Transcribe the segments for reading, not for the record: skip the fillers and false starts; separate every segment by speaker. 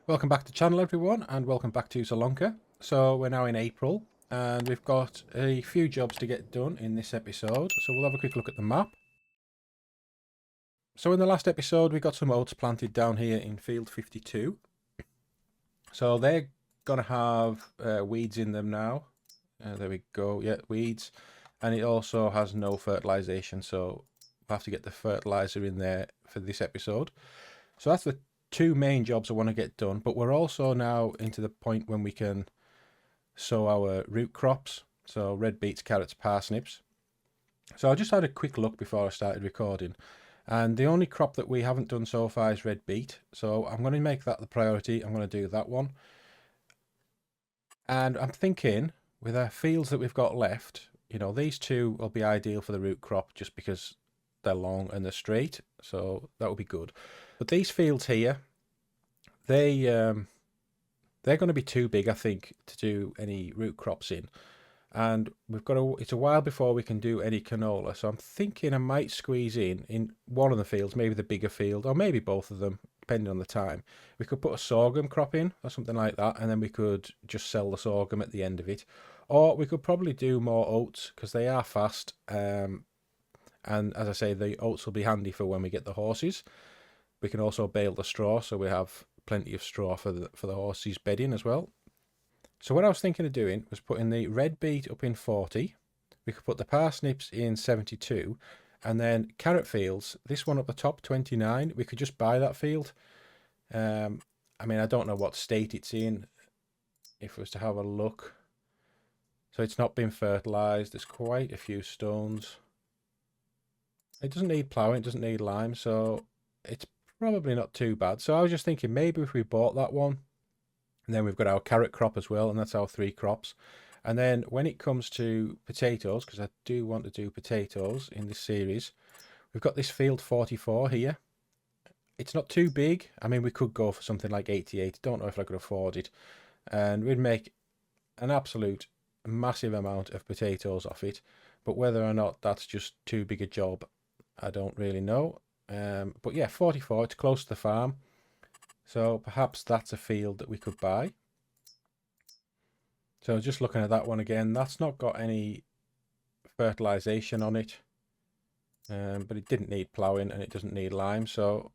Speaker 1: Welcome back to the channel, everyone, and welcome back to Zielonka. So we're now in April and we've got a few jobs to get done in this episode, so we'll have a quick look at the map. So in the last episode we got some oats planted down here in field 52. So they're gonna have weeds in them now. There we go, yeah, weeds. And it also has no fertilization, so we'll have to get the fertilizer in there for this episode. So that's the two main jobs I want to get done, but we're also now into the point when we can sow our root crops, so red beets, carrots, parsnips. So I just had a quick look before I started recording, and the only crop that we haven't done so far is red beet, so I'm going to make that the priority. I'm going to do that one, and I'm thinking with our fields that we've got left, you know, these two will be ideal for the root crop just because they're long and they're straight, so that will be good. But these fields here, they're going to be too big, I think, to do any root crops in. And it's a while before we can do any canola. So I'm thinking I might squeeze in one of the fields, maybe the bigger field, or maybe both of them, depending on the time. We could put a sorghum crop in or something like that, and then we could just sell the sorghum at the end of it. Or we could probably do more oats because they are fast. And as I say, the oats will be handy for when we get the horses. We can also bale the straw, so we have plenty of straw for the horses' bedding as well. So what I was thinking of doing was putting the red beet up in 40. We could put the parsnips in 72, and then carrot fields, this one up the top, 29. We could just buy that field. I mean, I don't know what state it's in. If it was to have a look, so it's not been fertilized. There's quite a few stones. It doesn't need ploughing. It doesn't need lime, so it's probably not too bad. So I was just thinking maybe if we bought that one, and then we've got our carrot crop as well, and that's our 3 crops. And then when it comes to potatoes, because I do want to do potatoes in this series, we've got this field 44 here. It's not too big. I mean, we could go for something like 88. Don't know if I could afford it. And we'd make an absolute massive amount of potatoes off it. But whether or not that's just too big a job, I don't really know. But yeah, 44, it's close to the farm, so perhaps that's a field that we could buy. So just looking at that one again, that's not got any fertilization on it, but it didn't need ploughing and it doesn't need lime, so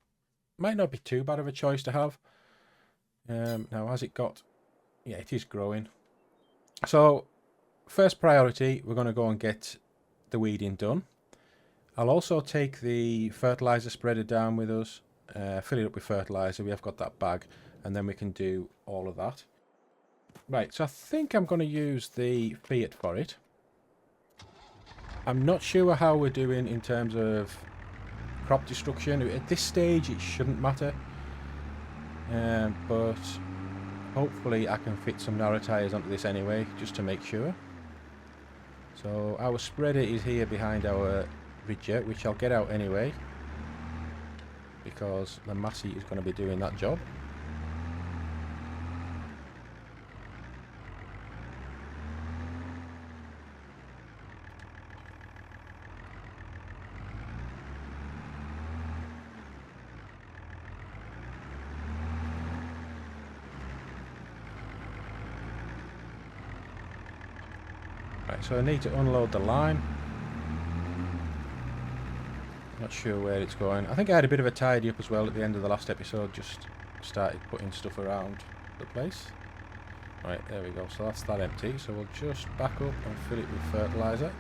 Speaker 1: might not be too bad of a choice to have. Now has it got, yeah, it is growing. So first priority, we're going to go and get the weeding done. I'll also take the fertilizer spreader down with us, fill it up with fertilizer. We have got that bag, and then we can do all of that. Right, so I think I'm going to use the Fiat for it. I'm not sure how we're doing in terms of crop destruction. At this stage, it shouldn't matter. But hopefully I can fit some narrow tyres onto this anyway, just to make sure. So our spreader is here behind our ridger, which I'll get out anyway because the Massey is going to be doing that job. Right, so I need to unload the lime. Not sure where it's going. I think I had a bit of a tidy up as well at the end of the last episode, just started putting stuff around the place. Right, there we go, so that's that empty, so we'll just back up and fill it with fertilizer.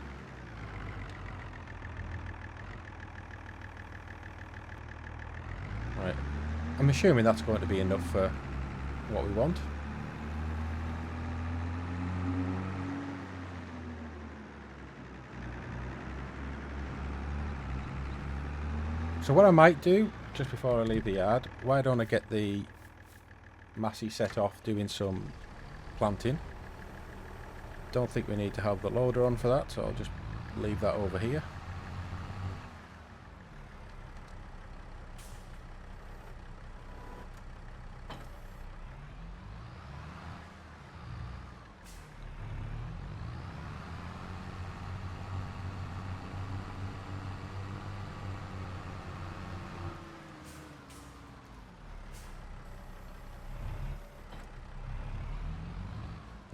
Speaker 1: Right, I'm assuming that's going to be enough for what we want. So what I might do, just before I leave the yard, why don't I get the Massey set off doing some planting. Don't think we need to have the loader on for that, so I'll just leave that over here.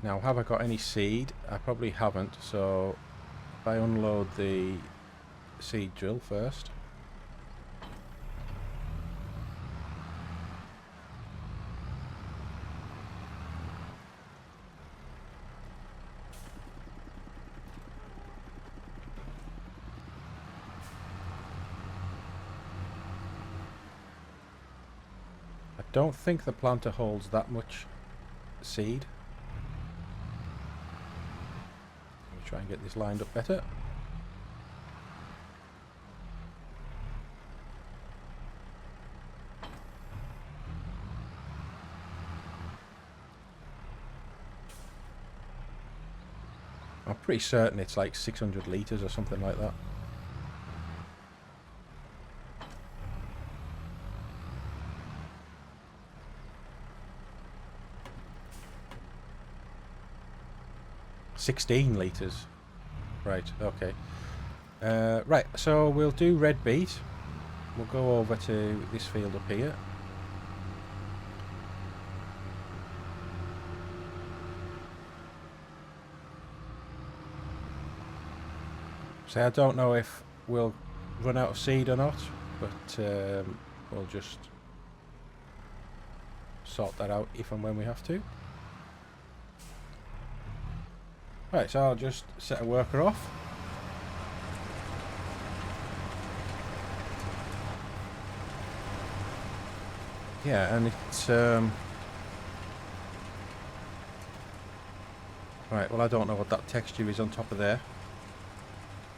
Speaker 1: Now, have I got any seed? I probably haven't, so if I unload the seed drill first. I don't think the planter holds that much seed. Let me try and get this lined up better. I'm pretty certain it's like 600 litres or something like that. $16 litres. Right, okay. Right, so we'll do red beet. We'll go over to this field up here. So I don't know if we'll run out of seed or not, but we'll just sort that out if and when we have to. Right, so I'll just set a worker off. Yeah, and it's right, well I don't know what that texture is on top of there.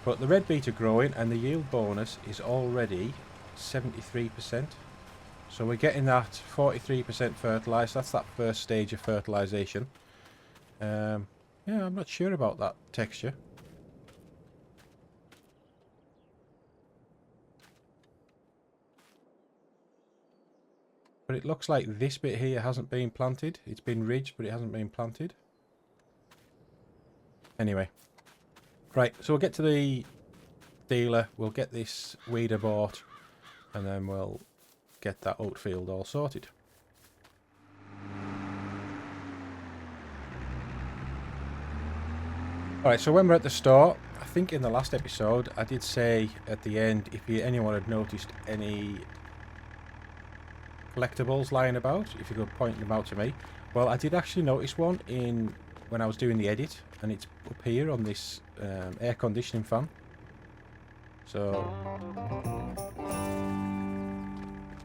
Speaker 1: But the red beet are growing and the yield bonus is already 73%. So we're getting that 43% fertilised. That's that first stage of fertilisation. Yeah, I'm not sure about that texture. But it looks like this bit here hasn't been planted. It's been ridged, but it hasn't been planted. Anyway. Right, so we'll get to the dealer, we'll get this weeder bought, and then we'll get that oat field all sorted. Alright, so when we're at the store, I think in the last episode I did say at the end if anyone had noticed any collectibles lying about, if you could point them out to me. Well, I did actually notice one when I was doing the edit, and it's up here on this air conditioning fan. So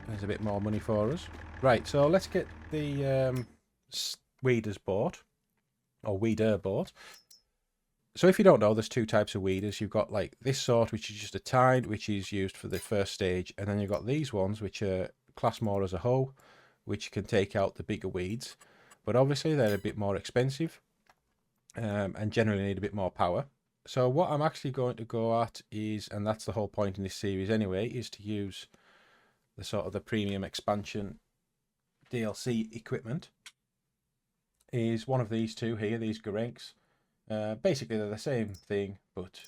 Speaker 1: there's a bit more money for us. Right, so let's get the weeders bought, or weeder bought. So if you don't know, there's two types of weeders. You've got like this sort, which is just a tide, which is used for the first stage, and then you've got these ones, which are classed more as a hoe, which can take out the bigger weeds. But obviously they're a bit more expensive, and generally need a bit more power. So what I'm actually going to go at is, and that's the whole point in this series anyway, is to use the sort of the premium expansion DLC equipment. Is one of these two here, these Gorenks. Basically they're the same thing, but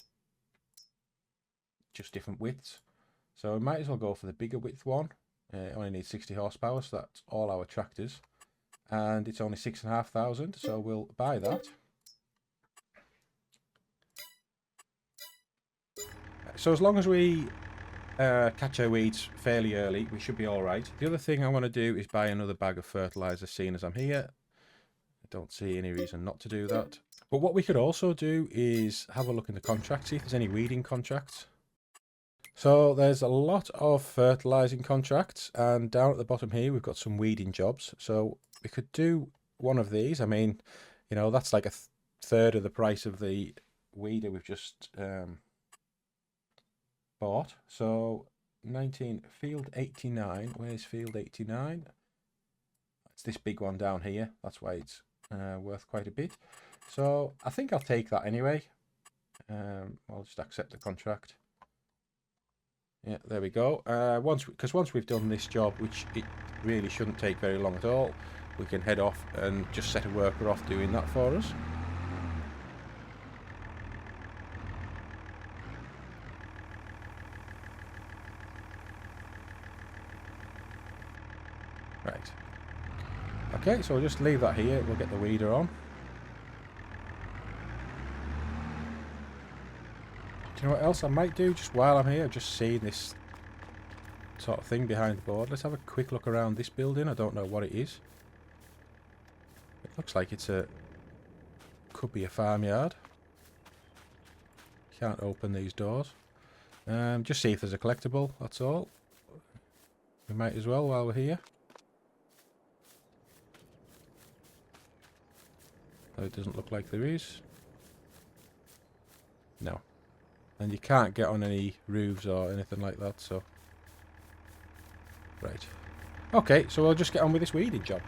Speaker 1: just different widths. So we might as well go for the bigger width one. It only needs 60 horsepower, so that's all our tractors. And it's only 6,500, so we'll buy that. So as long as we catch our weeds fairly early, we should be alright. The other thing I want to do is buy another bag of fertiliser, seeing as I'm here. I don't see any reason not to do that. But what we could also do is have a look in the contract, see if there's any weeding contracts. So there's a lot of fertilising contracts, and down at the bottom here we've got some weeding jobs. So we could do one of these. I mean, you know, that's like a third of the price of the weeder we've just bought. So 19 field 89. Where's field 89? It's this big one down here. That's why it's worth quite a bit. So I think I'll take that anyway. I'll just accept the contract. Yeah, there we go. Because once we've done this job, which it really shouldn't take very long at all, we can head off and just set a worker off doing that for us. Right. Okay, so we'll just leave that here. We'll get the weeder on. Do you know what else I might do just while I'm here? Just seeing this sort of thing behind the board. Let's have a quick look around this building. I don't know what it is. It looks like it's a... could be a farmyard. Can't open these doors. Just see if there's a collectible, that's all. We might as well while we're here. Though it doesn't look like there is. No. And you can't get on any roofs or anything like that, so... Right. Okay, so we'll just get on with this weeding job.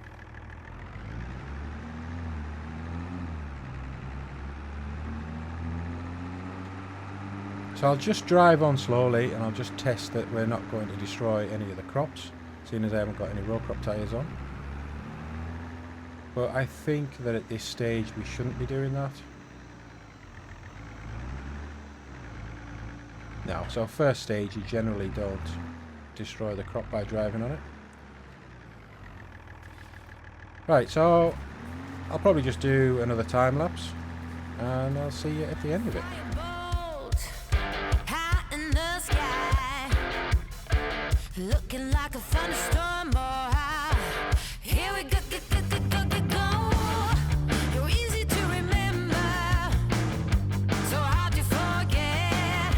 Speaker 1: So I'll just drive on slowly and I'll just test that we're not going to destroy any of the crops, seeing as I haven't got any row crop tyres on. But I think that at this stage we shouldn't be doing that. No, so first stage you generally don't destroy the crop by driving on it. Right, so I'll probably just do another time lapse and I'll see you at the end of it.
Speaker 2: Looking like a thunderstorm, boy. Here we go, go. You're easy to remember, so hard to forget.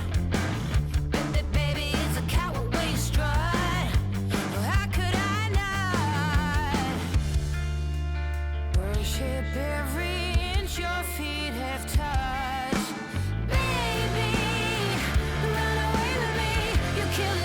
Speaker 2: Baby, it's a coward way you strut. Well, how could I not worship every inch your feet have touched? Baby, run away with me. You kill it.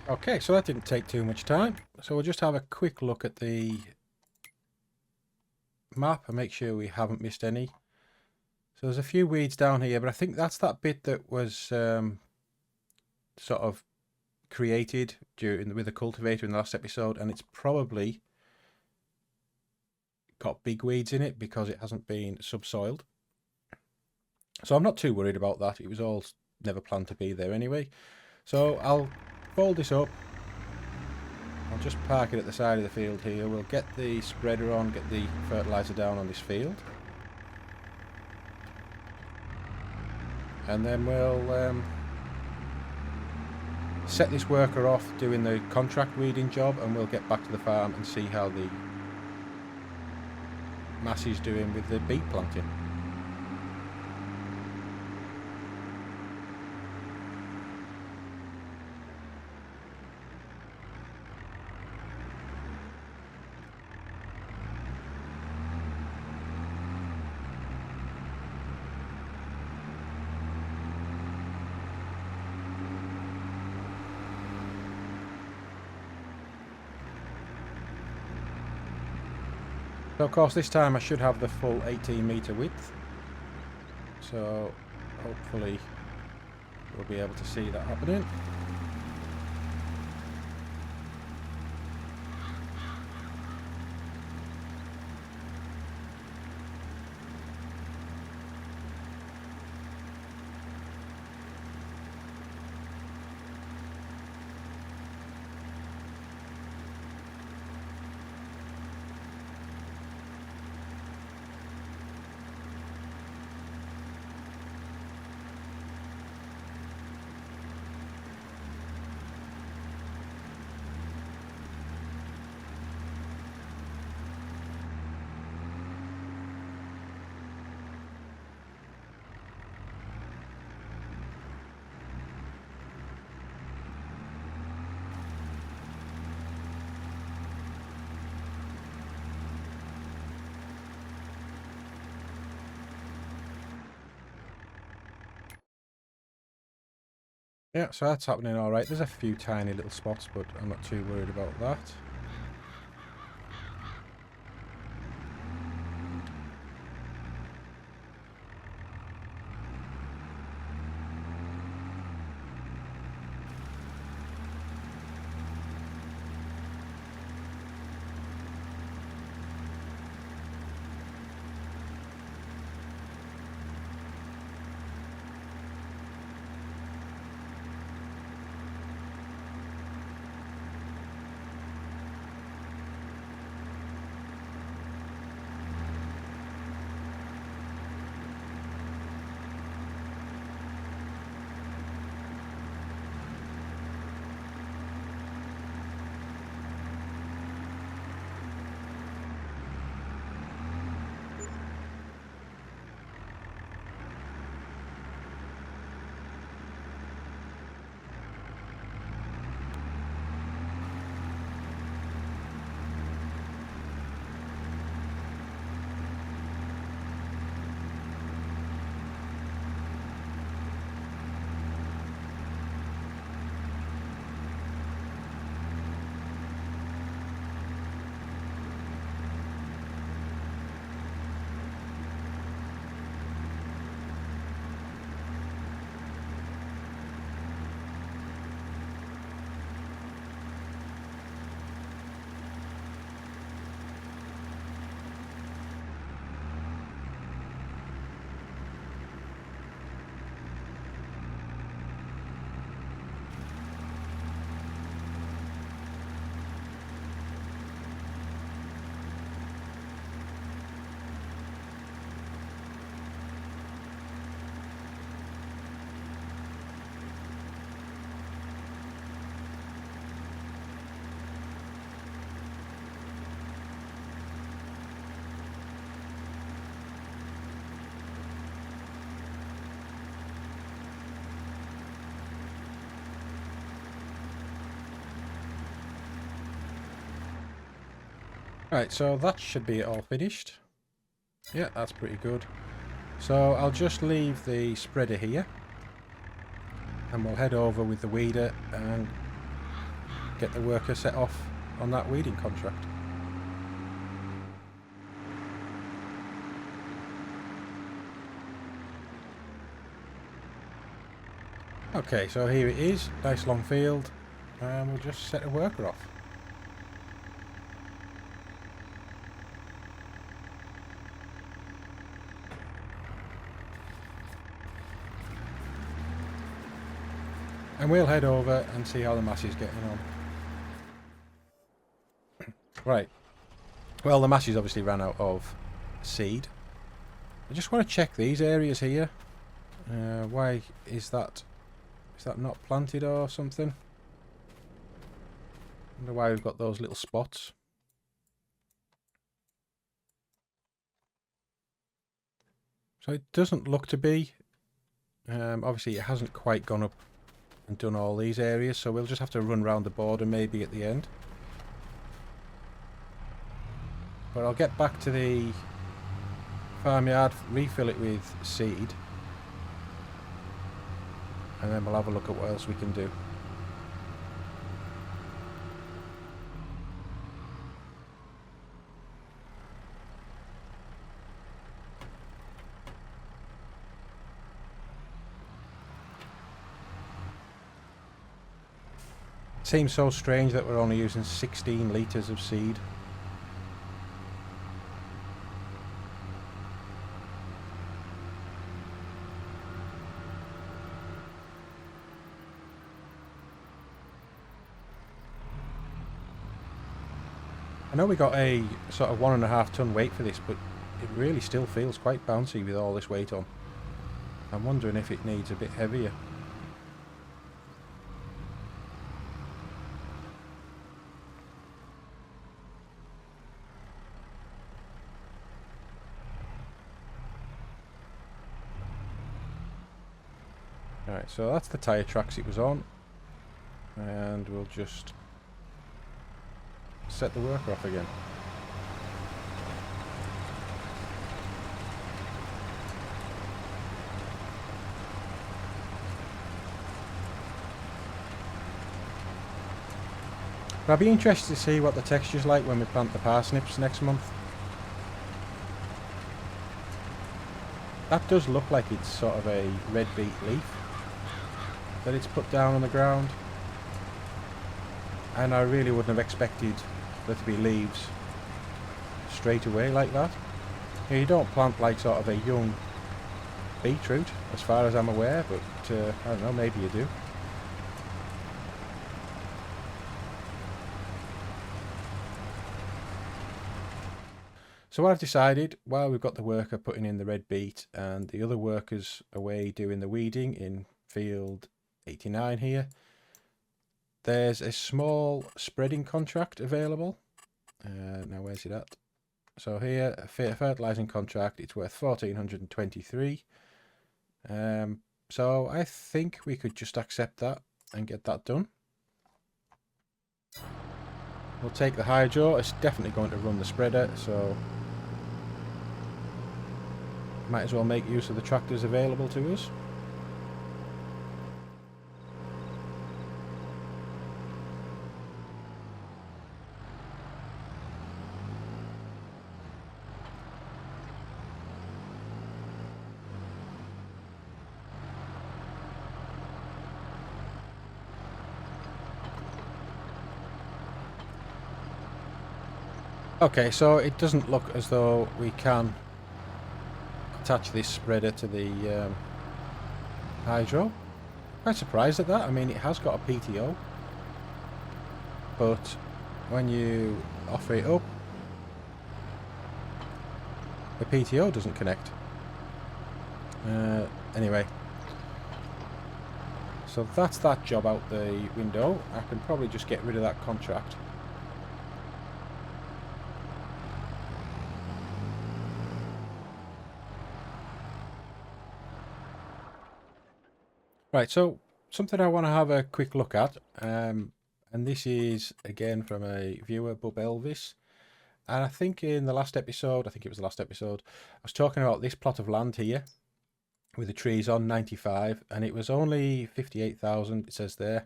Speaker 1: Okay, so that didn't take too much time. So we'll just have a quick look at the map and make sure we haven't missed any. So there's a few weeds down here, but I think that's that bit that was sort of created with the cultivator in the last episode, and it's probably got big weeds in it because it hasn't been subsoiled. So I'm not too worried about that. It was all never planned to be there anyway. So I'll fold this up. I'll just park it at the side of the field here. We'll get the spreader on, get the fertilizer down on this field. And then we'll set this worker off doing the contract weeding job, and we'll get back to the farm and see how the Massey's doing with the beet planting. So of course this time I should have the full 18-metre width, so hopefully we'll be able to see that happening. Yeah, so that's happening all right. There's a few tiny little spots, but I'm not too worried about that. Right, so that should be all finished. Yeah, that's pretty good. So I'll just leave the spreader here, and we'll head over with the weeder and get the worker set off on that weeding contract. Okay, so here it is, nice long field, and we'll just set the worker off. And we'll head over and see how the mass is getting on. Right. Well, the masses obviously ran out of seed. I just want to check these areas here. Why is that? Is that not planted or something? I wonder why we've got those little spots. So it doesn't look to be. Obviously it hasn't quite gone up and done all these areas, so we'll just have to run around the border maybe at the end. But I'll get back to the farmyard, refill it with seed, and then we'll have a look at what else we can do. Seems so strange that we're only using 16 litres of seed. I know we got a sort of 1.5 ton weight for this, but it really still feels quite bouncy with all this weight on. I'm wondering if it needs a bit heavier. Alright, so that's the tyre tracks it was on, and we'll just set the worker off again. But I'll be interested to see what the texture's like when we plant the parsnips next month. That does look like it's sort of a red beet leaf that it's put down on the ground. And I really wouldn't have expected there to be leaves straight away like that. You don't plant like sort of a young beetroot as far as I'm aware, but I don't know, maybe you do. So what I've decided, while we've got the worker putting in the red beet and the other workers away doing the weeding in field 89 here, there's a small spreading contract available. Now where's it at? So here, a fertilising contract, it's worth 1,423. So I think we could just accept that and get that done. We'll take the hydro, it's definitely going to run the spreader, so might as well make use of the tractors available to us. Okay, so it doesn't look as though we can attach this spreader to the hydro. Quite surprised at that. I mean, it has got a PTO, but when you offer it up, the PTO doesn't connect. Anyway, so that's that job out the window. I can probably just get rid of that contract. Right, so something I want to have a quick look at, and this is again from a viewer, Bub Elvis, and I think in the last episode, I was talking about this plot of land here with the trees on 95, and it was only 58,000, it says there,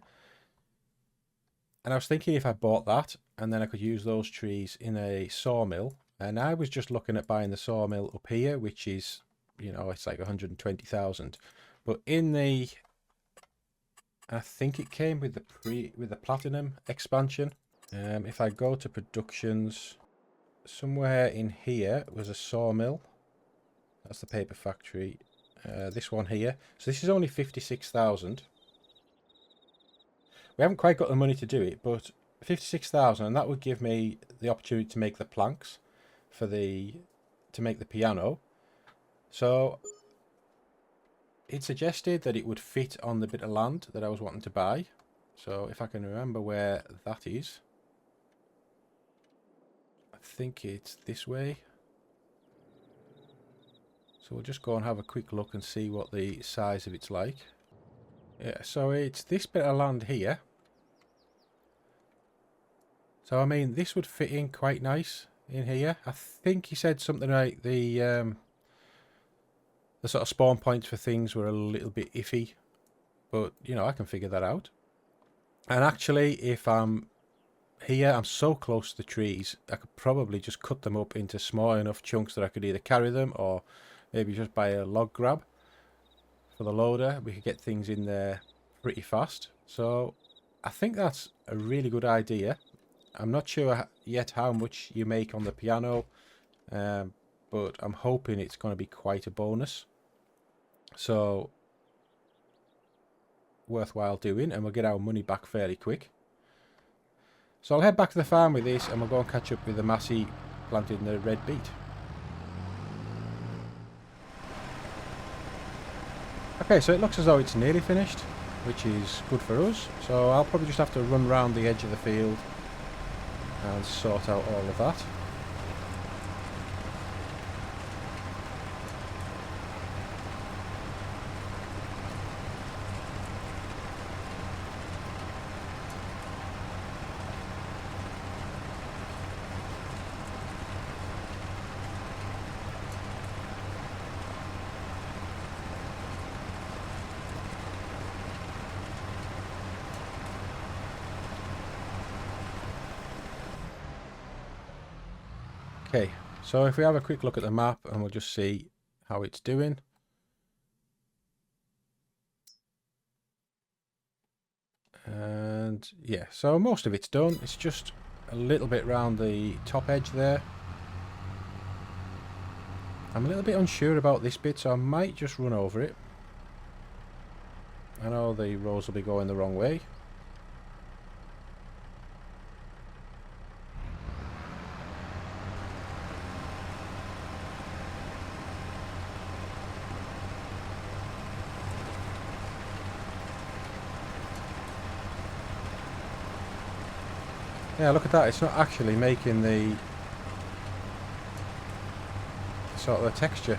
Speaker 1: and I was thinking if I bought that and then I could use those trees in a sawmill, and I was just looking at buying the sawmill up here, which is, you know, it's like 120,000, but in the, I think it came with the platinum expansion. If I go to productions, somewhere in here was a sawmill. That's the paper factory. This one here. So this is only 56,000. We haven't quite got the money to do it, but 56,000, and that would give me the opportunity to make the planks for to make the piano. So it suggested that it would fit on the bit of land that I was wanting to buy. So if I can remember where that is, I think it's this way. So we'll just go and have a quick look and see what the size of it's like. Yeah, so it's this bit of land here. So I mean, this would fit in quite nice in here. I think he said something like the sort of spawn points for things were a little bit iffy, but you know, I can figure that out. And actually, if I'm here, I'm so close to the trees, I could probably just cut them up into small enough chunks that I could either carry them or maybe just buy a log grab for the loader. We could get things in there pretty fast. So I think that's a really good idea. I'm not sure yet how much you make on the piano, but I'm hoping it's going to be quite a bonus. So worthwhile doing, and we'll get our money back fairly quick. So I'll head back to the farm with this, and we'll go and catch up with the Massey planting the red beet. Okay, so it looks as though it's nearly finished, which is good for us. So I'll probably just have to run round the edge of the field and sort out all of that. Okay, so if we have a quick look at the map and we'll just see how it's doing. And yeah, so most of it's done. It's just a little bit round the top edge there. I'm a little bit unsure about this bit, so I might just run over it. I know the rows will be going the wrong way. Yeah, look at that, it's not actually making the sort of the texture.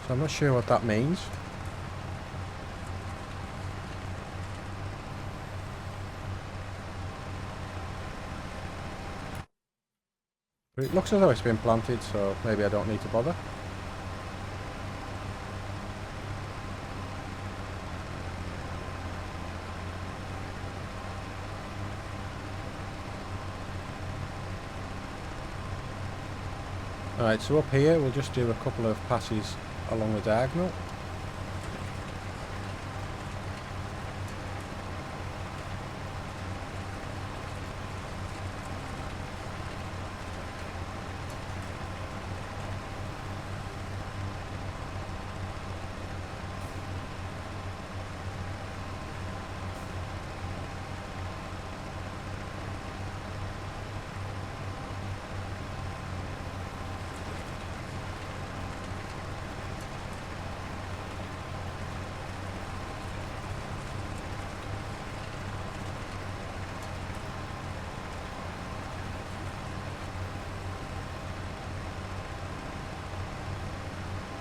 Speaker 1: So I'm not sure what that means. But it looks as though it's been planted, so maybe I don't need to bother. Alright, so up here we'll just do a couple of passes along the diagonal.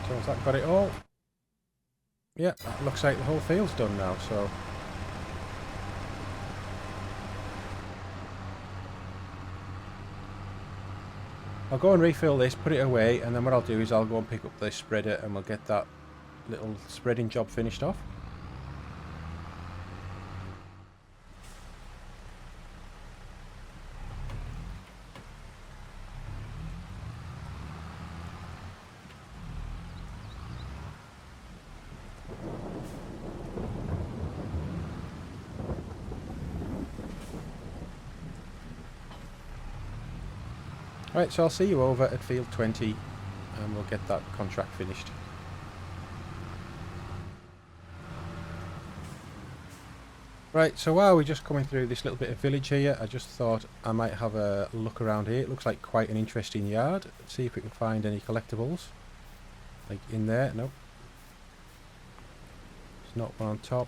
Speaker 1: So has that got it all? Yeah, that looks like the whole field's done now, so... I'll go and refill this, put it away, and then what I'll do is I'll go and pick up the spreader and we'll get that little spreading job finished off. Right, so I'll see you over at field 20 and we'll get that contract finished. Right, so while we're just coming through this little bit of village here, I just thought I might have a look around here. It looks like quite an interesting yard. Let's see if we can find any collectibles. Like in there, nope. There's not one on top.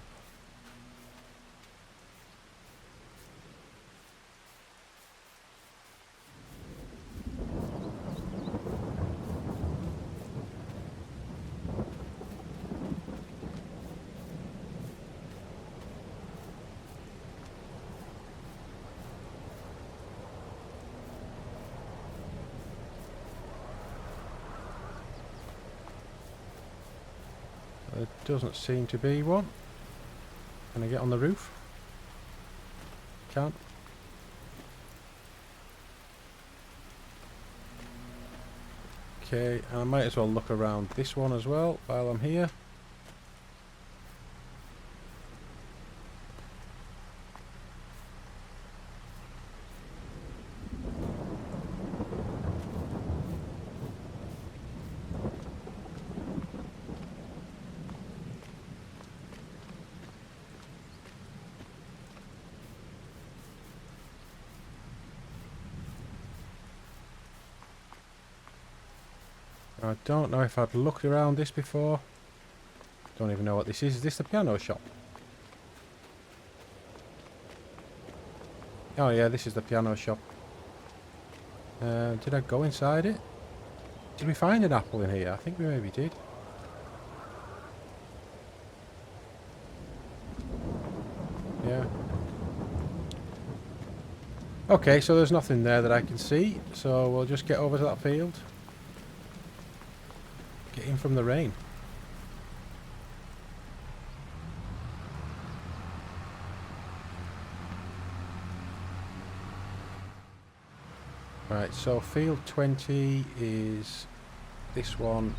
Speaker 1: There doesn't seem to be one. Can I get on the roof? Can't. Okay, and I might as well look around this one as well while I'm here. I don't know if I've looked around this before. Don't even know what this is. Is this the piano shop? Oh yeah, this is the piano shop. Did I go inside it? Did we find an apple in here? I think we maybe did. Yeah. Okay, so there's nothing there that I can see. So we'll just get over to that field. Get in from the rain. Right, so field 20 is this one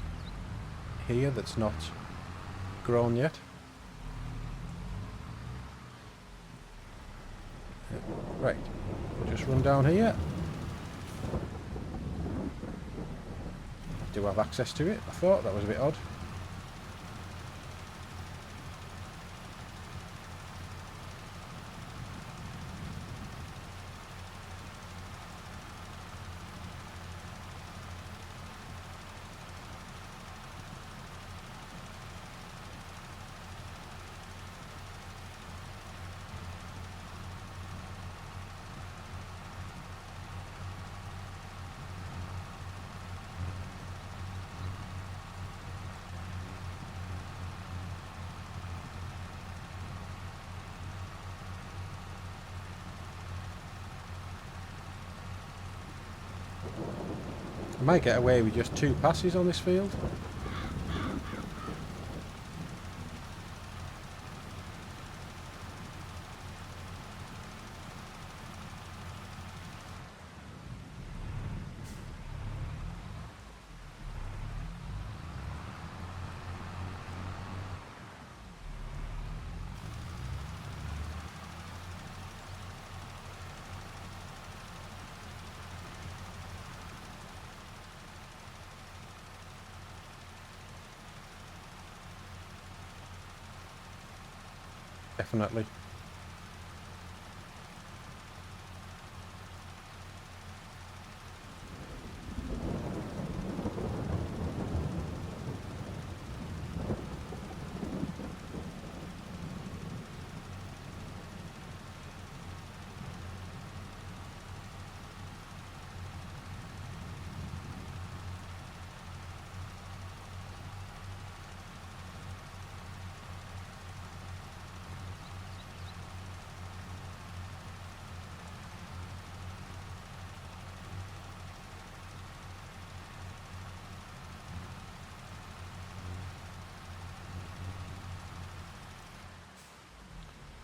Speaker 1: here that's not grown yet. Right, we'll just run down here. I do have access to it. I thought that was a bit odd. I might get away with just 2 passes on this field. Definitely.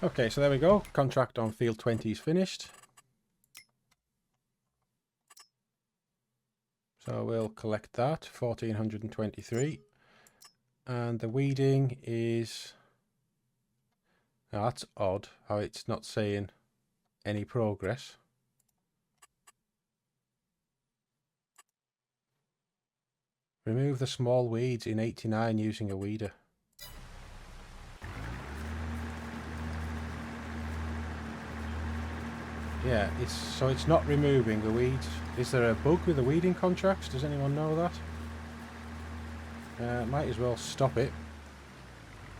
Speaker 1: Okay, so there we go. Contract on field 20 is finished. So we'll collect that, 1423. And the weeding is... Now that's odd, how it's not saying any progress. Remove the small weeds in 89 using a weeder. Yeah, it's not removing the weeds. Is there a bug with the weeding contracts? Does anyone know that? Might as well stop it.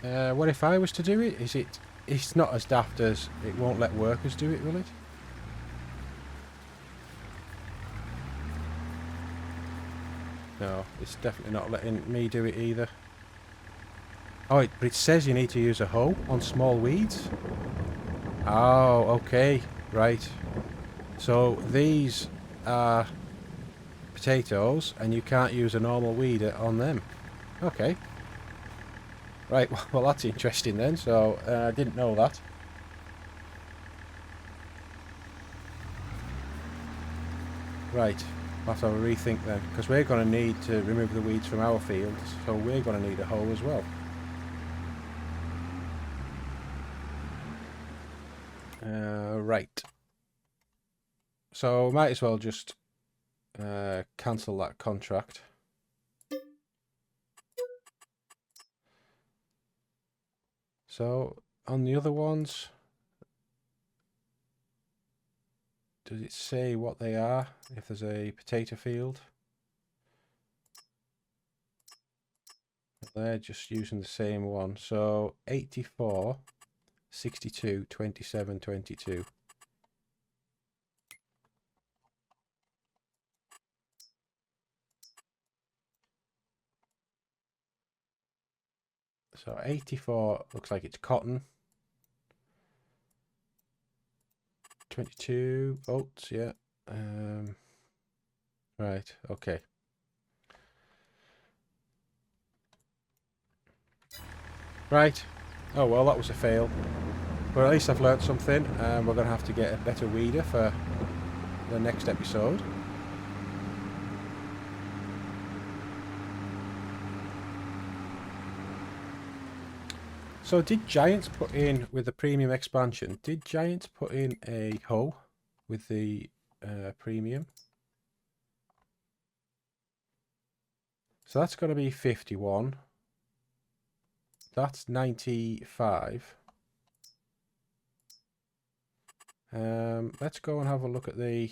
Speaker 1: What if I was to do it? It's not as daft as it won't let workers do it, will it? No, it's definitely not letting me do it either. Oh, but it says you need to use a hoe on small weeds. Oh, okay. Right, so these are potatoes and you can't use a normal weeder on them. Okay. Right, well that's interesting then, so I didn't know that. Right, I'll have to have a rethink then, because we're going to need to remove the weeds from our fields, so we're going to need a hoe as well. Right. So might as well just cancel that contract. So on the other ones, does it say what they are if there's a potato field? They're just using the same one. So 84, 62, 27, 22. So 84 looks like it's cotton. 22 oats, yeah. Right, okay. Right. Oh well, that was a fail. But at least I've learnt something, and we're going to have to get a better weeder for the next episode. So did Giants put in, with the premium expansion, did Giants put in a hoe with the premium? So that's got to be 51. That's 95. Let's go and have a look at the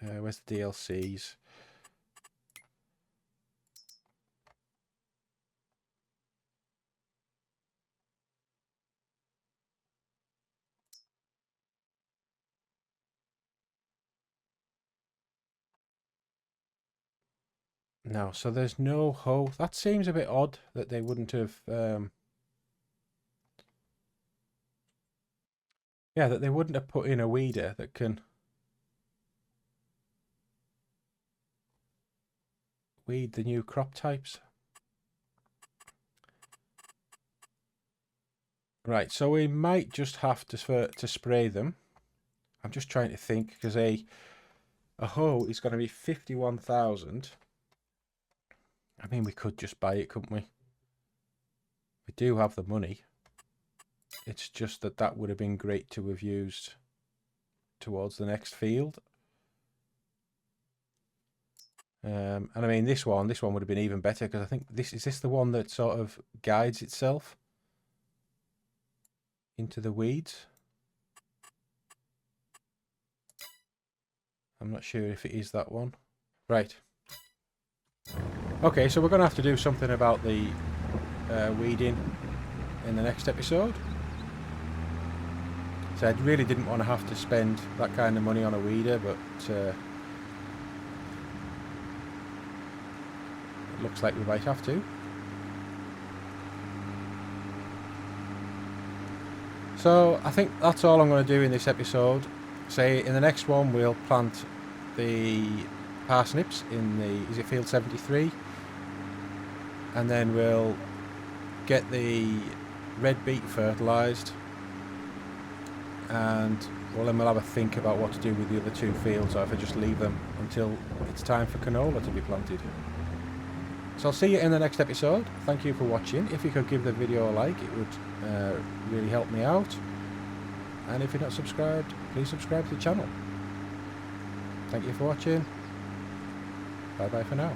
Speaker 1: where's the DLCs? No, so there's no hoe. That seems a bit odd that they wouldn't have yeah, that they wouldn't have put in a weeder that can weed the new crop types. Right, so we might just have to spray them. I'm just trying to think, because a hoe is going to be 51,000. I mean, we could just buy it, couldn't we? We do have the money. It's just that that would have been great to have used towards the next field. And I mean, this one would have been even better, because I think this is the one that sort of guides itself into the weeds. I'm not sure if it is that one. Right. Okay, so we're going to have to do something about the weeding in the next episode. So I really didn't want to have to spend that kind of money on a weeder, but it looks like we might have to. So I think that's all I'm going to do in this episode. Say in the next one we'll plant the parsnips in the, is it field 73? And then we'll get the red beet fertilised, and well, then we'll have a think about what to do with the other two fields, or if I just leave them until it's time for canola to be planted. So I'll see you in the next episode. Thank you for watching. If you could give the video a like, it would really help me out. And if you're not subscribed, please subscribe to the channel. Thank you for watching. Bye bye for now.